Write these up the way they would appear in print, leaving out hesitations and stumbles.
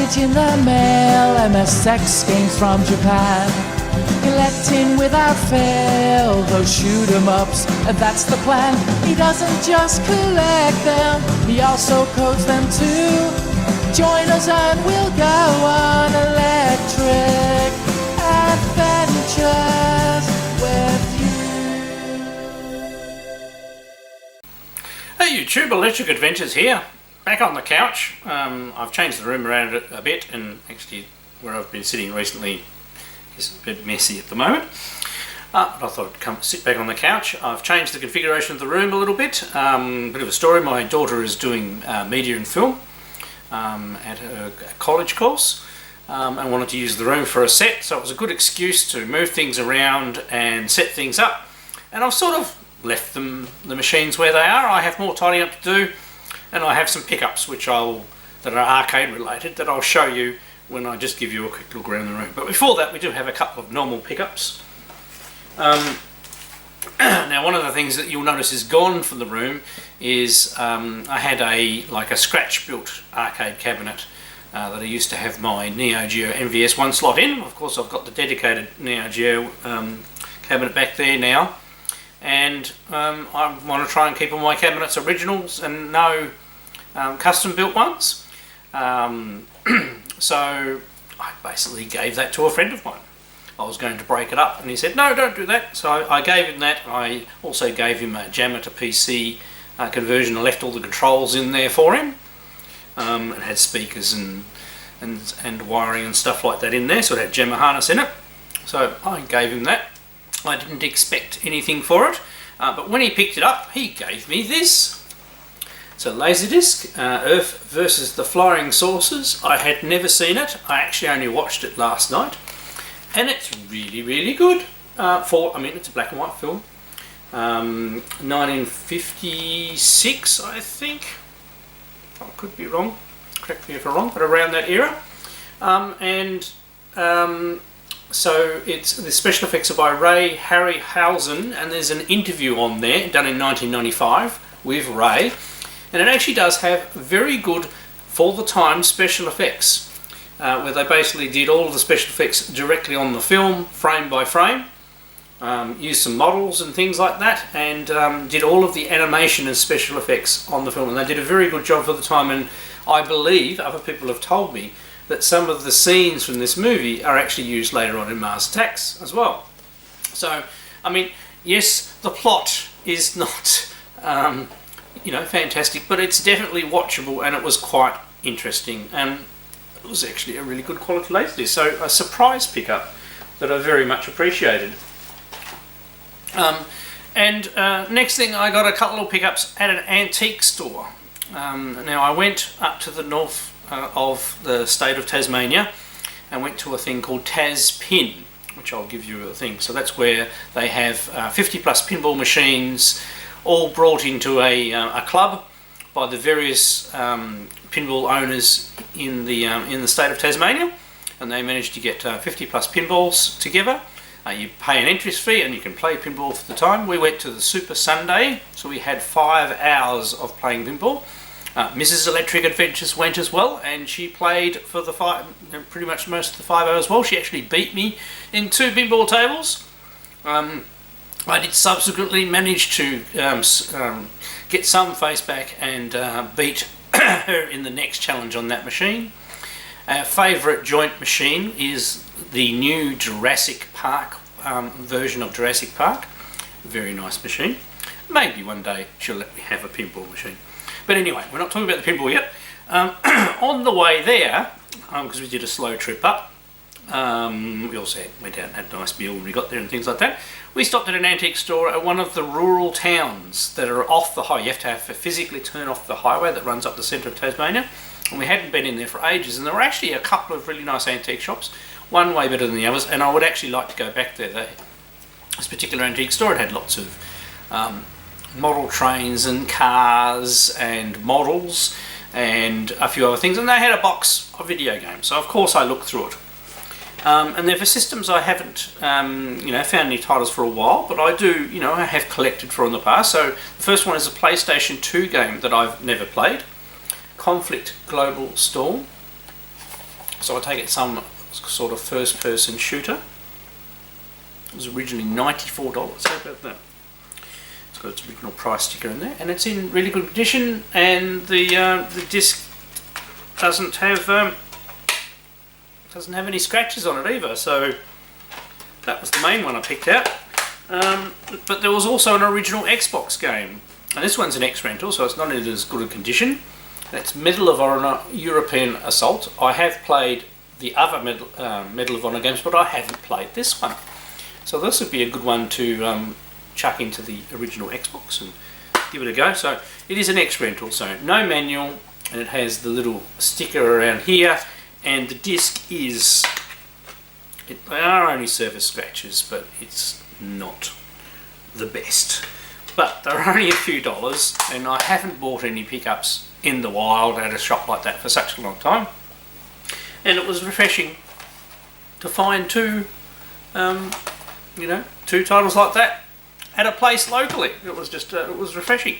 package in the mail, MSX games from Japan. Collecting without fail those shoot 'em ups, and that's the plan. He doesn't just collect them, he also codes them too. Join us and we'll go on electric adventures with you. Hey YouTube, Electric Adventures here, back on the couch. I've changed the room around a bit, and actually where I've been sitting recently is a bit messy at the moment. But I thought I'd come sit back on the couch. I've changed the configuration of the room a little bit. Bit of a story, my daughter is doing media and film at a college course. I wanted to use the room for a set, so it was a good excuse to move things around and set things up. And I've sort of left the machines where they are. I have more tidying up to do, and I have some pickups that are arcade related that I'll show you when I just give you a quick look around the room. But before that, we do have a couple of normal pickups. Now, one of the things that you'll notice is gone from the room is I had a scratch built arcade cabinet that I used to have my Neo Geo MVS1 slot in. Of course, I've got the dedicated Neo Geo cabinet back there now, and I want to try and keep all my cabinets originals and no custom built ones. So I basically gave that to a friend of mine. I was going to break it up, and he said, no, don't do that. So I gave him that. I also gave him a jammer to PC conversion. I left all the controls in there for him. It had speakers and wiring and stuff like that in there, so it had jammer harness in it. So I gave him that. I didn't expect anything for it, but when he picked it up, he gave me this. It's a Laserdisc, Earth versus the Flying Saucers. I had never seen it. I actually only watched it last night, and it's really, really good. It's a black and white film, 1956, I think. I could be wrong. Correct me if I'm wrong, but around that era. So the special effects are by Ray Harryhausen, and there's an interview on there done in 1995 with Ray. And it actually does have very good, for the time, special effects, where they basically did all of the special effects directly on the film, frame by frame, used some models and things like that, and did all of the animation and special effects on the film. And they did a very good job for the time, and I believe, other people have told me, that some of the scenes from this movie are actually used later on in Mars Attacks as well. So, I mean, yes, the plot is not fantastic, but it's definitely watchable, and it was quite interesting, and it was actually a really good quality Laserdisc. So a surprise pickup that I very much appreciated. Next thing, I got a couple of pickups at an antique store. Now I went up to the north of the state of Tasmania and went to a thing called TazPin, which I'll give you a thing. So that's where they have 50 plus pinball machines, all brought into a club by the various pinball owners in the state of Tasmania, and they managed to get 50 plus pinballs together. You pay an entry fee and you can play pinball for the time. We went to the Super Sunday, so we had 5 hours of playing pinball. Mrs. Electric Adventures went as well, and she played for the pretty much most of the 5 hours as well. She actually beat me in 2 pinball tables. I did subsequently manage to get some face back and beat her in the next challenge on that machine. Our favourite joint machine is the new Jurassic Park version of Jurassic Park. Very nice machine. Maybe one day she'll let me have a pinball machine. But anyway, we're not talking about the pinball yet. On the way there, because we did a slow trip up, we also went out and had a nice meal when we got there and things like that. We stopped at an antique store at one of the rural towns that are off the highway. You have to physically turn off the highway that runs up the centre of Tasmania. And we hadn't been in there for ages, and there were actually a couple of really nice antique shops, one way better than the others, and I would actually like to go back there. This particular antique store, it had lots of model trains and cars and models and a few other things, and they had a box of video games, so of course I looked through it. And they're for systems I haven't found any titles for a while, but I do, I have collected for in the past. So the first one is a PlayStation 2 game that I've never played, Conflict Global Storm. So I take it some sort of first-person shooter. It was originally $94. How about that? It's got its original price sticker in there, and it's in really good condition. And the disc doesn't have any scratches on it either. So that was the main one I picked out. But there was also an original Xbox game, and this one's an X-Rental, so it's not in as good a condition. That's Medal of Honor European Assault. I have played the other Medal of Honor games, but I haven't played this one. So this would be a good one to chuck into the original Xbox and give it a go. So it is an X-Rental, so no manual, and it has the little sticker around here, and the disc is... They are only surface scratches, but it's not the best. But they're only a few dollars, and I haven't bought any pickups in the wild at a shop like that for such a long time. And it was refreshing to find two titles like that at a place locally. It was just it was refreshing.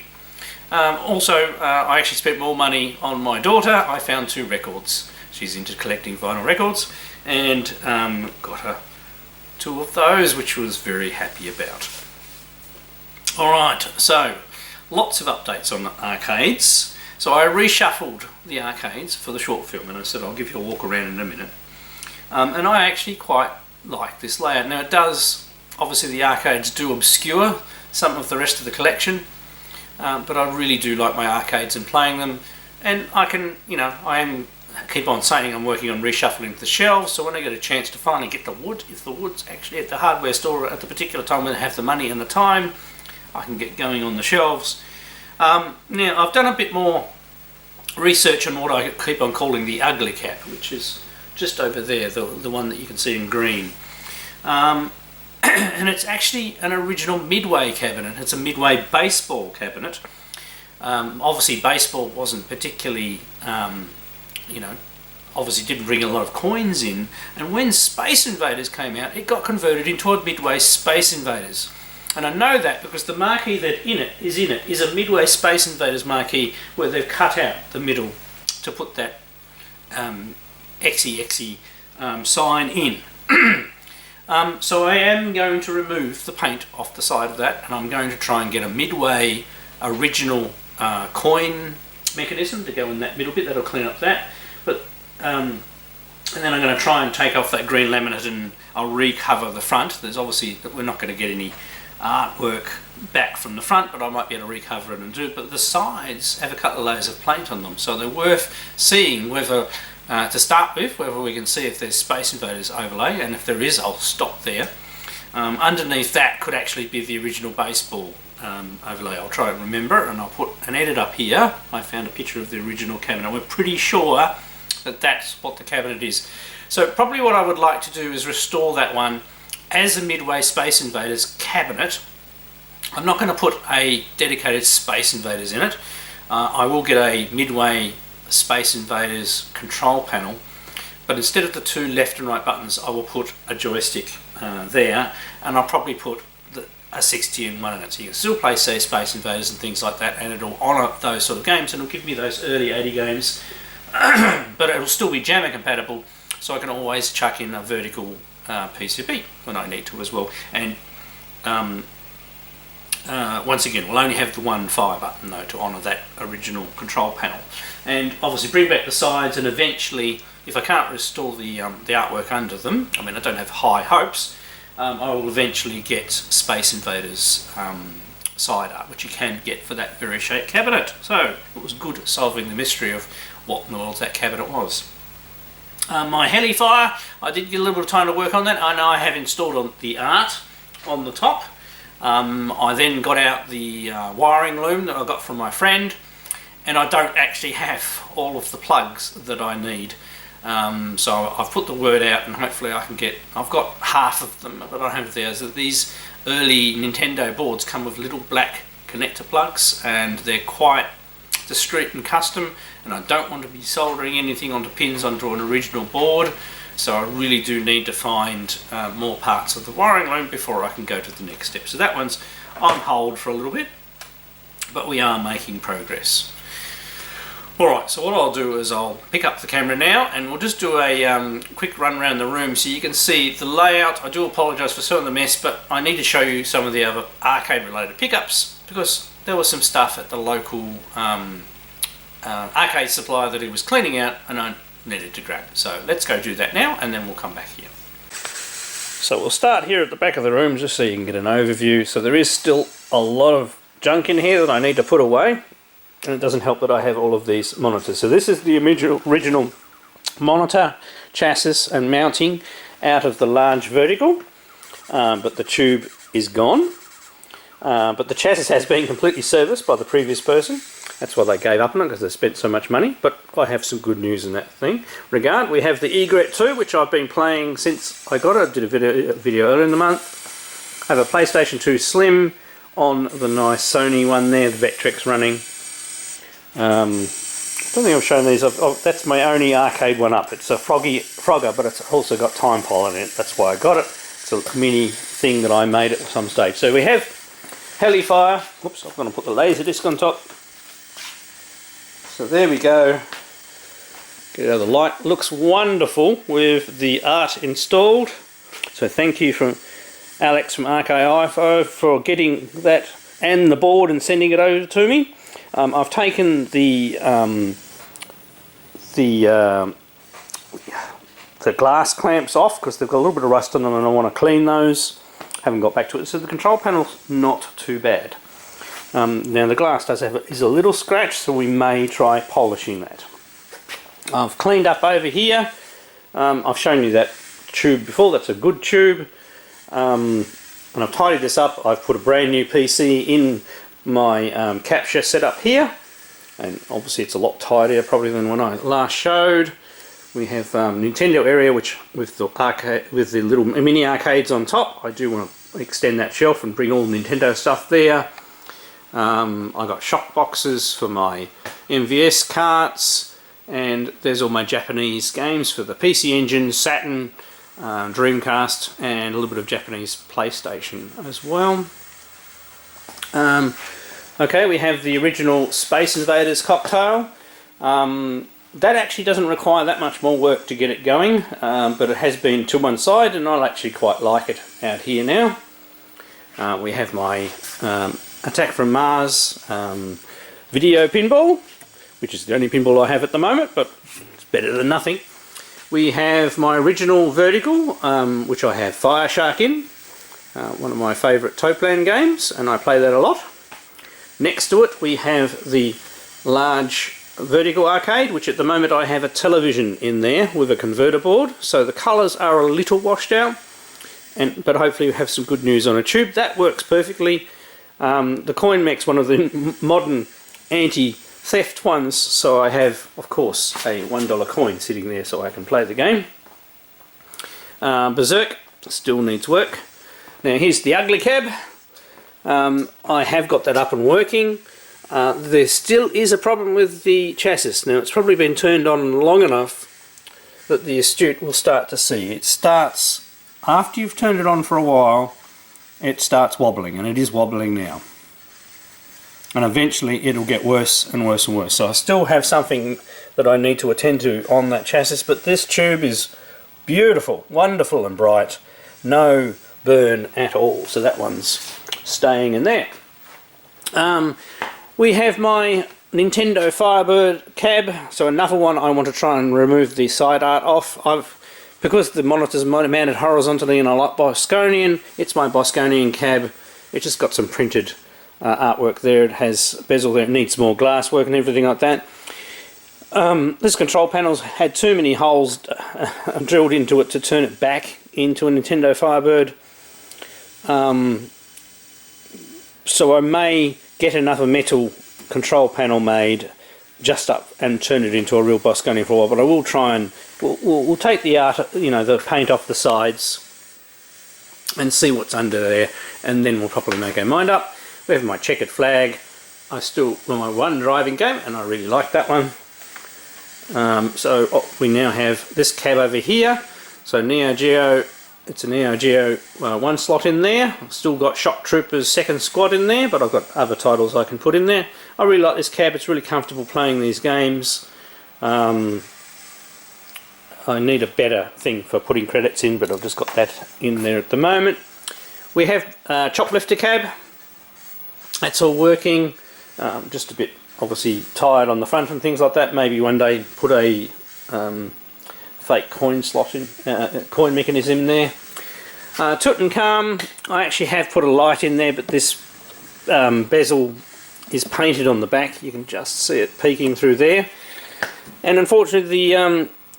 Also, I actually spent more money on my daughter. I found 2 records. She's into collecting vinyl records, and got her 2 of those, which I was very happy about. Alright, so lots of updates on the arcades. So I reshuffled the arcades for the short film, and I said I'll give you a walk around in a minute. And I actually quite like this layout. Now it does, obviously the arcades do obscure some of the rest of the collection, but I really do like my arcades and playing them. And I can, keep on saying I'm working on reshuffling the shelves, so when I get a chance to finally get the wood, if the wood's actually at the hardware store at the particular time when I have the money and the time, I can get going on the shelves. Now I've done a bit more research on what I keep on calling the ugly cap, which is just over there, the one that you can see in green. And it's actually an original Midway cabinet. It's a Midway baseball cabinet. Obviously baseball wasn't particularly obviously didn't bring a lot of coins in, and when Space Invaders came out, it got converted into a Midway Space Invaders. And I know that because the marquee that is a Midway Space Invaders marquee where they've cut out the middle to put that XE sign in. So I am going to remove the paint off the side of that, and I'm going to try and get a Midway original coin mechanism to go in that middle bit. That'll clean up that. But and then I'm going to try and take off that green laminate, and I'll recover the front. There's obviously, we're not going to get any artwork back from the front, but I might be able to recover it and do it. But the sides have a couple of layers of paint on them, so they're worth seeing whether, to start with, whether we can see if there's Space Invaders overlay, and if there is, I'll stop there. Underneath that could actually be the original baseball overlay. I'll try and remember, and I'll put an edit up here. I found a picture of the original cabinet. We're pretty sure that that's what the cabinet is. So probably what I would like to do is restore that one as a Midway Space Invaders cabinet. I'm not going to put a dedicated Space Invaders in it. I will get a Midway Space Invaders control panel, but instead of the 2 left and right buttons, I will put a joystick there, and I'll probably put a 60 and 1 in it, so you can still play, say, Space Invaders and things like that, and it'll honour those sort of games, and it'll give me those early 80 games, but it'll still be JAMMA compatible, so I can always chuck in a vertical PCB when I need to as well. And once again, we'll only have the 1 fire button though to honour that original control panel, and obviously bring back the sides, and eventually, if I can't restore the artwork under them, I mean, I don't have high hopes, I will eventually get Space Invaders side art, which you can get for that very shaped cabinet. So it was good solving the mystery of what in the world that cabinet was. My Helifire, I did get a little bit of time to work on that. I know I have installed the art on the top. I then got out the wiring loom that I got from my friend, and I don't actually have all of the plugs that I need. So I've put the word out, and hopefully I can get, I've got half of them, but I don't have theirs. These early Nintendo boards come with little black connector plugs, and they're quite discreet and custom, and I don't want to be soldering anything onto pins onto an original board, so I really do need to find more parts of the wiring loom before I can go to the next step. So that one's on hold for a little bit, but we are making progress. Alright, so what I'll do is I'll pick up the camera now and we'll just do a quick run around the room so you can see the layout. I do apologise for some of the mess, but I need to show you some of the other arcade related pickups because there was some stuff at the local arcade supplier that he was cleaning out and I needed to grab. So let's go do that now and then we'll come back here. So we'll start here at the back of the room just so you can get an overview. So there is still a lot of junk in here that I need to put away. And it doesn't help that I have all of these monitors. So this is the original monitor chassis and mounting out of the large vertical, but the tube is gone. But the chassis has been completely serviced by the previous person. That's why they gave up on it, because they spent so much money. But I have some good news in that thing regard. We have the Egret 2, which I've been playing since I got it. I did a video earlier in the month. I have a PlayStation 2 Slim on the nice Sony one there, the Vectrex running. I don't think I've shown these. That's my only arcade one up. It's a Frogger, but it's also got Time Pilot in it. That's why I got it. It's a mini thing that I made at some stage. So we have Hellfire. Whoops, I'm going to put the laser disc on top. So there we go. Get out of the light. Looks wonderful with the art installed. So thank you from Alex from RKIFO for getting that and the board and sending it over to me. I've taken the glass clamps off because they've got a little bit of rust on them and I want to clean those. Haven't got back to it. So the control panel's not too bad. Now the glass is a little scratched, so we may try polishing that. I've cleaned up over here. I've shown you that tube before. That's a good tube. And I've tidied this up. I've put a brand new PC in my capture setup here, and obviously it's a lot tidier probably than when I last showed. We have Nintendo area, which with the little mini arcades on top. I do want to extend that shelf and bring all Nintendo stuff there. I got shock boxes for my MVS carts, and there's all my Japanese games for the PC Engine, Saturn, Dreamcast, and a little bit of Japanese PlayStation as well. Okay, we have the original Space Invaders cocktail. That actually doesn't require that much more work to get it going, but it has been to one side and I actually quite like it out here now. We have my Attack from Mars video pinball, which is the only pinball I have at the moment, but it's better than nothing. We have my original vertical, which I have Fire Shark in. One of my favourite Toplan games, and I play that a lot. Next to it we have the large vertical arcade, which at the moment I have a television in there with a converter board, so the colours are a little washed out, but hopefully we have some good news on a tube. That works perfectly. The CoinMech's one of the modern anti-theft ones, so I have of course a $1 coin sitting there so I can play the game. Berserk still needs work. Now here's the ugly cab. I have got that up and working. There still is a problem with the chassis. Now it's probably been turned on long enough that the astute will start to see. It starts, after you've turned it on for a while, it starts wobbling, and it is wobbling now. And eventually it'll get worse and worse and worse. So I still have something that I need to attend to on that chassis, but this tube is beautiful, wonderful and bright. No burn at all, so that one's staying in there. We have my Nintendo Firebird cab, so another one I want to try and remove the side art off. Because the monitor's mounted horizontally and I like Bosconian, it's my Bosconian cab. It just got some printed artwork there. It has bezel there, it needs more glass work and everything like that. This control panel's had too many holes drilled into it to turn it back into a Nintendo Firebird. So I may get another metal control panel made just up and turn it into a real Bosconian for a while, but I will try and we'll take the art, the paint off the sides and see what's under there, and then we'll probably make our mind up. We have my checkered flag. My one driving game, and I really like that one. We now have this cab over here. So Neo Geo it's an Neo Geo one slot in there. I've still got Shock Troopers second squad in there, but I've got other titles I can put in there. I really like this cab, it's really comfortable playing these games. I need a better thing for putting credits in, but I've just got that in there at the moment. We have chop lifter cab, that's all working. Just a bit obviously tired on the front and things like that. Maybe one day put a fake coin slot in, coin mechanism in there. Tutankhamun, I actually have put a light in there, but this bezel is painted on the back. You can just see it peeking through there. And unfortunately,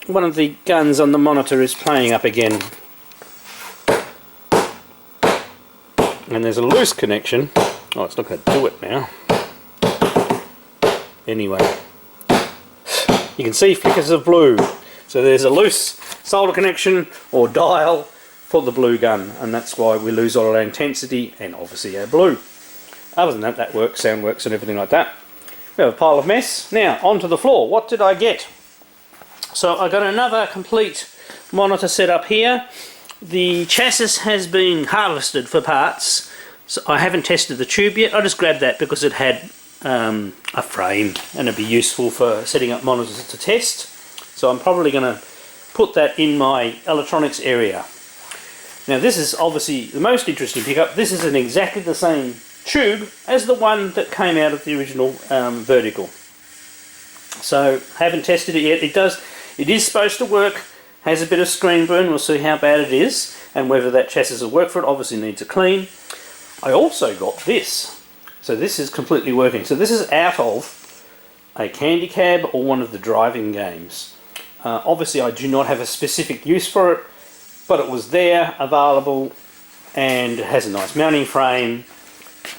one of the guns on the monitor is playing up again. And there's a loose connection. Oh, it's not going to do it now. Anyway, you can see flickers of blue. So there's a loose solder connection or dial for the blue gun, and that's why we lose all our intensity and obviously our blue. Other than that, that works, sound works and everything like that. We have a pile of mess. Now, onto the floor. What did I get? So I got another complete monitor set up here. The chassis has been harvested for parts. So I haven't tested the tube yet. I just grabbed that because it had a frame and it'd be useful for setting up monitors to test. So I'm probably going to put that in my electronics area. Now this is obviously the most interesting pickup. This is in exactly the same tube as the one that came out of the original vertical. So haven't tested it yet. It is supposed to work. Has a bit of screen burn. We'll see how bad it is and whether that chassis will work for it. Obviously needs a clean. I also got this. So this is completely working. So this is out of a Candy Cab or one of the driving games. Obviously I do not have a specific use for it, but it was there, available, and it has a nice mounting frame.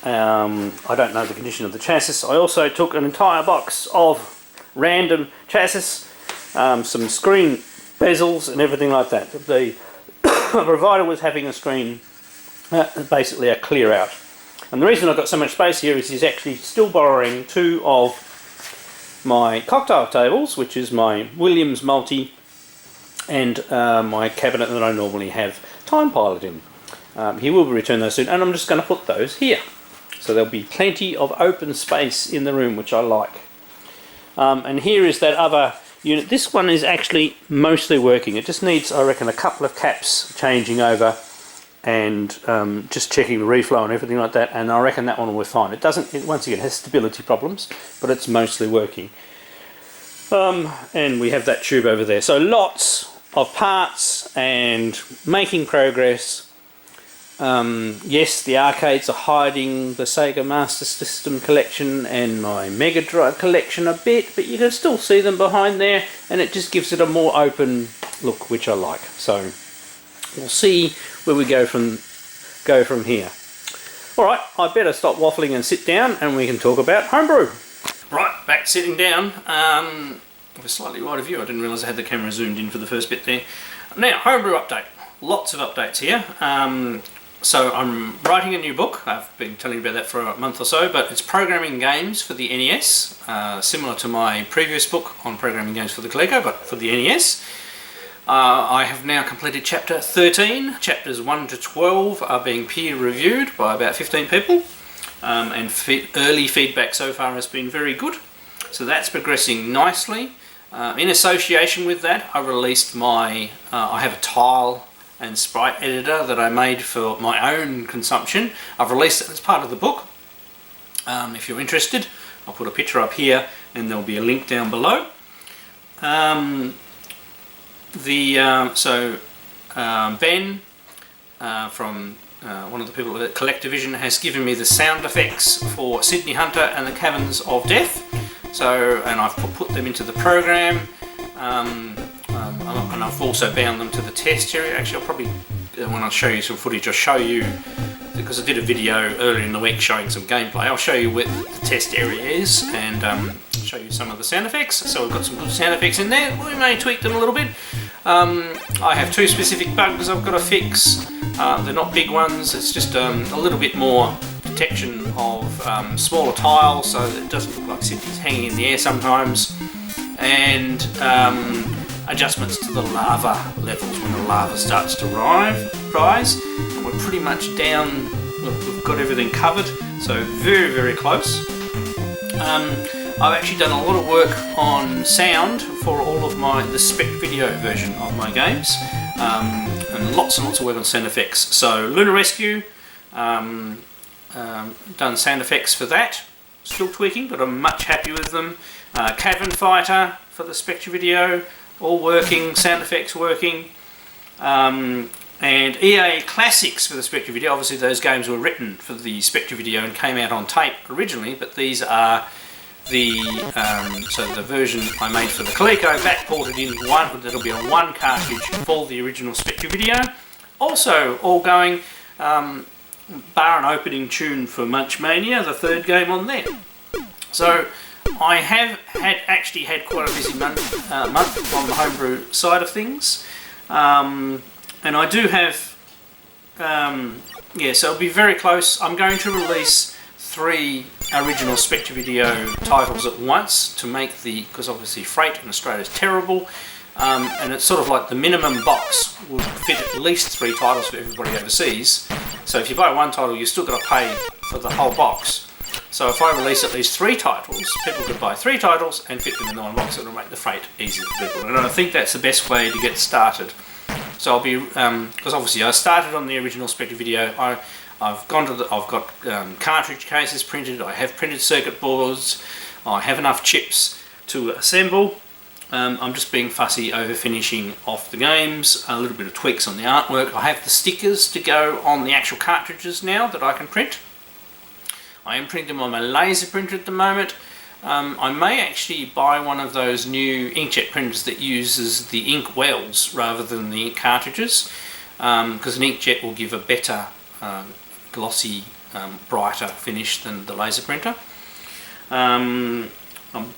I don't know the condition of the chassis. I also took an entire box of random chassis, some screen bezels and everything like that. The provider was having a screen, basically a clear out. And the reason I've got so much space here is he's actually still borrowing two of my cocktail tables, which is my Williams multi and my cabinet that I normally have Time Pilot in. He will return those soon, and I'm just going to put those here. So there'll be plenty of open space in the room, which I like. And here is that other unit. This one is actually mostly working. It just needs, I reckon, a couple of caps changing over and just checking the reflow and everything like that, and I reckon that one will be fine. It doesn't, once again, has stability problems, but it's mostly working. And we have that tube over there. So lots of parts and making progress. Yes, the arcades are hiding the Sega Master System collection and my Mega Drive collection a bit, but you can still see them behind there, and it just gives it a more open look, which I like. So we'll see where we go from here. Alright, I better stop waffling and sit down and we can talk about homebrew. Right, back sitting down. With a slightly wider view. I didn't realise I had the camera zoomed in for the first bit there. Now, homebrew update. Lots of updates here. So I'm writing a new book. I've been telling you about that for a month or so, but it's programming games for the NES, similar to my previous book on programming games for the Coleco, but for the NES. I have now completed chapter 13. Chapters 1 to 12 are being peer reviewed by about 15 people, and early feedback so far has been very good. So that's progressing nicely. In association with that, I released my, I have a tile and sprite editor that I made for my own consumption. I've released it as part of the book. If you're interested, I'll put a picture up here and there'll be a link down below. Ben from one of the people at ColecoVision has given me the sound effects for Sydney Hunter and the Caverns of Death. So, and I've put them into the program, and I've also bound them to the test area. Actually, I'll probably, when I show you some footage, I'll show you, because I did a video earlier in the week showing some gameplay, I'll show you where the test area is and show you some of the sound effects. So we've got some good sound effects in there. We may tweak them a little bit. I have two specific bugs I've got to fix. They're not big ones, it's just a little bit more detection of smaller tiles so that it doesn't look like Sydney's hanging in the air sometimes, and adjustments to the lava levels when the lava starts to rise. surprise, and we're pretty much down. We've got everything covered, so very, very close. I've actually done a lot of work on sound for all of the Spectravideo version of my games, and lots of work on sound effects. So Lunar Rescue, done sound effects for that, still tweaking, but I'm much happy with them. Cavern Fighter for the Spectravideo, all working, sound effects working. And EA Classics for the Spectravideo. Obviously those games were written for the Spectravideo and came out on tape originally, but these are the version I made for the Coleco, backported in one. That'll be on one cartridge for the original Spectravideo. Also all going, bar an opening tune for Munch Mania, the third game on there. So I have actually had quite a busy month on the homebrew side of things. And I do have, so it'll be very close. I'm going to release 3 original Spectravideo titles at once to make because obviously freight in Australia is terrible, and it's sort of like the minimum box would fit at least 3 titles for everybody overseas. So if you buy one title, you've still got to pay for the whole box. So if I release at least 3 titles, people could buy 3 titles and fit them in the one box. It'll make the freight easier for people, and I think that's the best way to get started. So I'll be, because obviously I started on the original Spectravideo. I've got cartridge cases printed. I have printed circuit boards. I have enough chips to assemble. I'm just being fussy over finishing off the games. A little bit of tweaks on the artwork. I have the stickers to go on the actual cartridges now that I can print. I am printing them on my laser printer at the moment. I may actually buy one of those new inkjet printers that uses the ink wells rather than the ink cartridges, because an inkjet will give a better glossy, brighter finish than the laser printer. I'm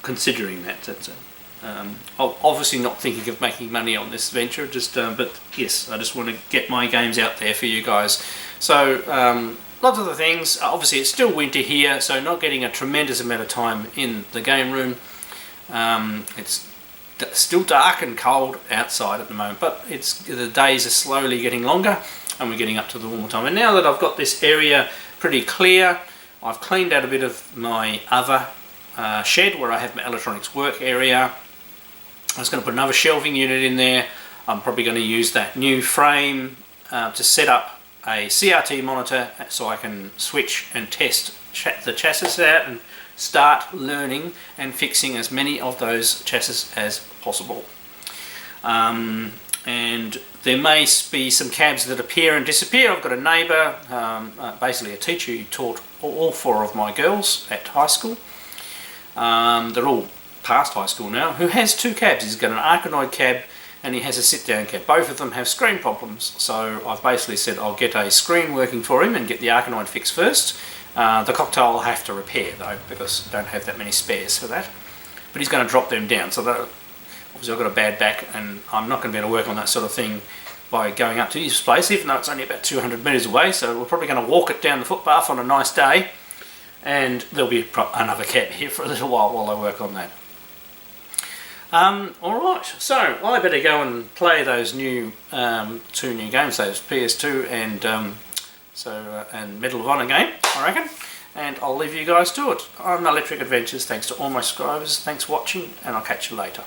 considering that. I'm obviously not thinking of making money on this venture, but yes, I just want to get my games out there for you guys. So lots of the things. Obviously it's still winter here, so not getting a tremendous amount of time in the game room. It's still dark and cold outside at the moment, but the days are slowly getting longer and we're getting up to the warmer time. And now that I've got this area pretty clear, I've cleaned out a bit of my other shed where I have my electronics work area. I was going to put another shelving unit in there. I'm probably going to use that new frame to set up a CRT monitor so I can switch and test the chassis out and start learning and fixing as many of those chassis as possible. And there may be some cabs that appear and disappear. I've got a neighbour, basically a teacher who taught all 4 of my girls at high school. They're all past high school now, who has 2 cabs. He's got an Arkanoid cab and he has a sit-down cab. Both of them have screen problems, so I've basically said I'll get a screen working for him and get the Arkanoid fixed first. The cocktail I'll have to repair though, because I don't have that many spares for that. But he's going to drop them down, so that, obviously I've got a bad back and I'm not going to be able to work on that sort of thing by going up to his place, even though it's only about 200 metres away. So we're probably going to walk it down the footpath on a nice day, and there'll be another cab here for a little while I work on that. Alright, so I better go and play those new 2 new games, those PS2 and Medal of Honor game, I reckon, and I'll leave you guys to it. I'm Electric Adventures. Thanks to all my subscribers, thanks for watching, and I'll catch you later.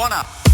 1 up.